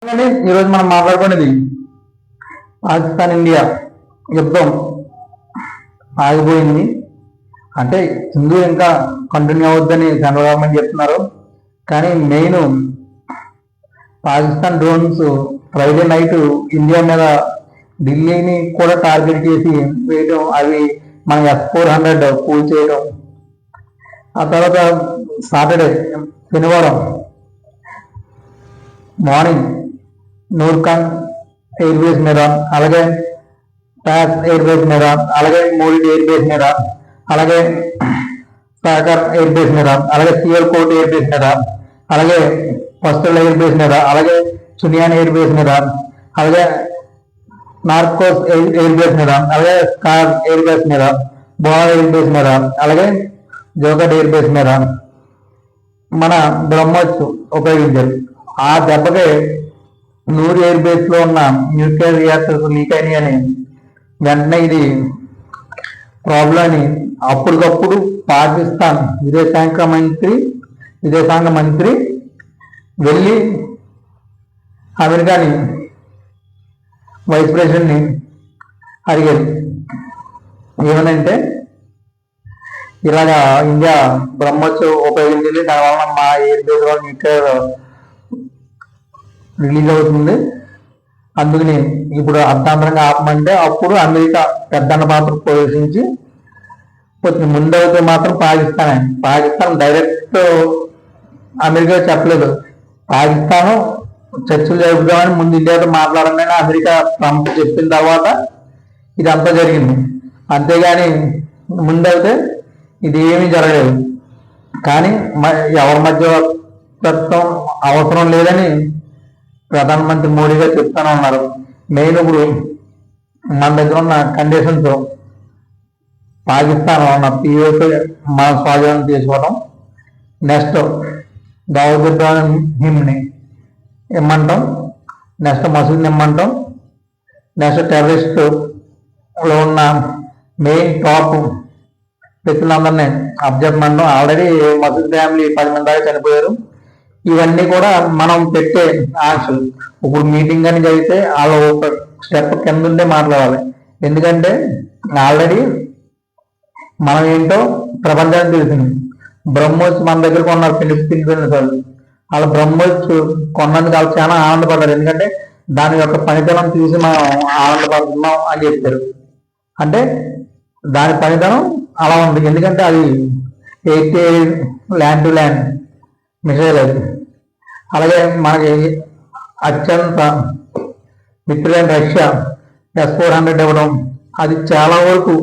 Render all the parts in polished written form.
ఈరోజు మనం మాట్లాడుకునేది పాకిస్తాన్ ఇండియా యుద్ధం ఆగిపోయింది. అంటే హిందూ ఇంకా కంటిన్యూ అవుద్దని సెంట్రల్ గవర్నమెంట్ చెప్తున్నారు. కానీ main Pakistan drones Friday night India మీద ఢిల్లీని కూడా టార్గెట్ చేసి వేయడం, అవి మన S-400 కూల్ చేయడం. ఆ తర్వాత సాటర్డే శనివారం మార్నింగ్ నూర్ఖాన్ ఎయిర్ బేస్ మీద, అలాగే ప్యాస్ ఎయిర్ బేస్ మీద, అలాగే మోడీ ఎయిర్ బేస్ మీద, అలాగే సాకర్ ఎయిర్ బేస్ మీద, అలాగే సియల్కోట్ ఎయిర్ బేస్ మీద, అలాగే పస్తల్ ఎయిర్ బేస్ మీద, అలాగే చునియాన్ ఎయిర్ బేస్ మీద, అలాగే నార్కోస్ ఎయిర్ బేస్ మీద, అలాగే స్కార్ ఎయిర్ బేస్ మీద, బోహా ఎయిర్ బేస్ మీద, అలాగే జోకట్ ఎయిర్ బేస్ మీద మన బ్రహ్మోస్ ఉపయోగించారు. ఆ దెబ్బకే నూరు ఎయిర్ బేస్ లో ఉన్న న్యూక్లియర్ రియాక్టర్స్ లీక్ అయినాయని వెంటనే ఇది ప్రాబ్లం అని అప్పటికప్పుడు పాకిస్తాన్ విదేశాంగ మంత్రి వెళ్ళి అమెరికాని వైస్ ప్రెసిడెంట్ని అడిగారు. ఏమనంటే ఇలాగా ఇండియా బ్రహ్మోస్ ఉపయోగించింది, దానివల్ల మా ఎయిర్ బేస్ లో న్యూక్లియర్ రిలీజ్ అవుతుంది, అందుకని ఇప్పుడు అర్థాంతరంగా ఆపమంటే అప్పుడు అమెరికా పెద్దన్న పాత్ర పోషించి ముందైతే మాత్రం పాకిస్తాన్ డైరెక్ట్ అమెరికా చెప్పలేదు. పాకిస్తాన్ చర్చలు జరుపుదామని ముందు ఇండియాతో మాట్లాడండి అమెరికా ట్రంప్ చెప్పిన తర్వాత ఇదంతా జరిగింది. అంతేగాని ముందైతే ఇది ఏమీ జరగలేదు. కానీ ఎవరి మధ్యవర్తిత్వం అవసరం లేదని ప్రధానమంత్రి మోడీ గారు చెప్తానే ఉన్నారు. మెయిన్ ఇప్పుడు మన దగ్గర ఉన్న కండిషన్స్ పాకిస్తాన్ ఉన్న పిఓతో మన స్వాధీనం తీసుకోవడం, నెక్స్ట్ దావుద్ ఇబ్రాహింని ఇమ్మంటాం, నెక్స్ట్ మసూద్ని ఇమ్మంటాం, నెక్స్ట్ టెర్రరిస్ట్ లో ఉన్న మెయిన్ టాప్ వ్యక్తులందరినీ అబ్జర్వ్ చేయడం. ఆల్రెడీ మసూద్ ఫ్యామిలీ 10 మంది దాకా చనిపోయారు. ఇవన్నీ కూడా మనం పెట్టే ఆశలు. ఇప్పుడు మీటింగ్ అని జరిగితే వాళ్ళు ఒక స్టెప్ కింద ఉండే మాట్లాడాలి. ఎందుకంటే ఆల్రెడీ మనం ఏంటో ప్రపంచానికి తెలిసింది. బ్రహ్మోస్ మన దగ్గర కొన్నారు ఫిలిప్పీన్స్ వాళ్ళు. వాళ్ళ బ్రహ్మోస్ కొన్నందుకు వాళ్ళు చాలా ఆనందపడ్డారు. ఎందుకంటే దాని యొక్క పనితనం చూసి మనం ఆనందపడుతున్నాం అని చెప్పారు. అంటే దాని పనితనం అలా ఉంది. ఎందుకంటే అది 8 ల్యాండ్ టు ల్యాండ్ మిసైల్ అది. అలాగే మనకి అత్యంత మిత్రులైన రష్యా S-400 ఇవ్వడం, అది చాలా వరకు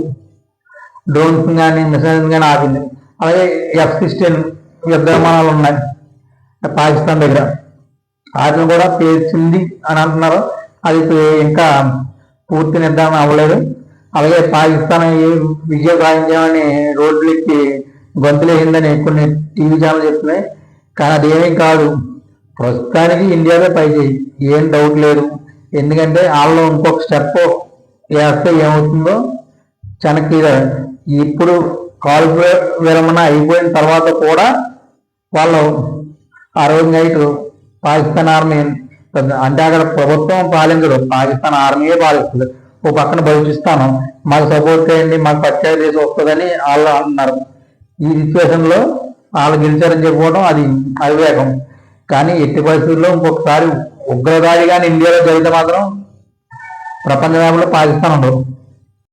డ్రోన్స్ కానీ మిసైల్స్ కానీ ఆపింది. అలాగే F-16 యుద్ధ విమానాలు ఉన్నాయి పాకిస్తాన్ దగ్గర, వాటిని కూడా పేర్చింది అని అంటున్నారు. అది ఇంకా పూర్తి నిర్ధారణ అవ్వలేదు. అలాగే పాకిస్తాన్ విజయం సాధించామని రోడ్లెక్కి గొంతులేసిందని కొన్ని టీవీ ఛానల్ చెప్తున్నాయి. కానీ అదేమీ కాదు. ప్రస్తుతానికి ఇండియాలో పై చేయి, ఏం డౌట్ లేదు. ఎందుకంటే వాళ్ళు ఇంకొక స్టెప్ వేస్తే ఏమవుతుందో వెనక్కి. ఇప్పుడు కాల్ విరమణ అయిపోయిన తర్వాత కూడా వాళ్ళు ఆ రోజు నైట్ పాకిస్తాన్ ఆర్మీ, అంటే అక్కడ ప్రభుత్వం పాలించదు, పాకిస్తాన్ ఆర్మీయే పాలిస్తుంది. ఓ పక్కన బలిచిస్తాను మాకు సపోర్ట్ చేయండి, మాకు పచ్చాయి చేసి వస్తుందని వాళ్ళు అంటున్నారు. ఈ సిచ్యువేషన్ లో వాళ్ళు గెలిచారని చెప్పుకోవడం అది అవివేకం. కానీ ఎట్టి పరిస్థితుల్లో ఇంకొకసారి ఉగ్రదాడి కానీ ఇండియాలో జరిగితే మాత్రం ప్రపంచ వ్యాప్తంలో పాకిస్తాన్ ఉండదు.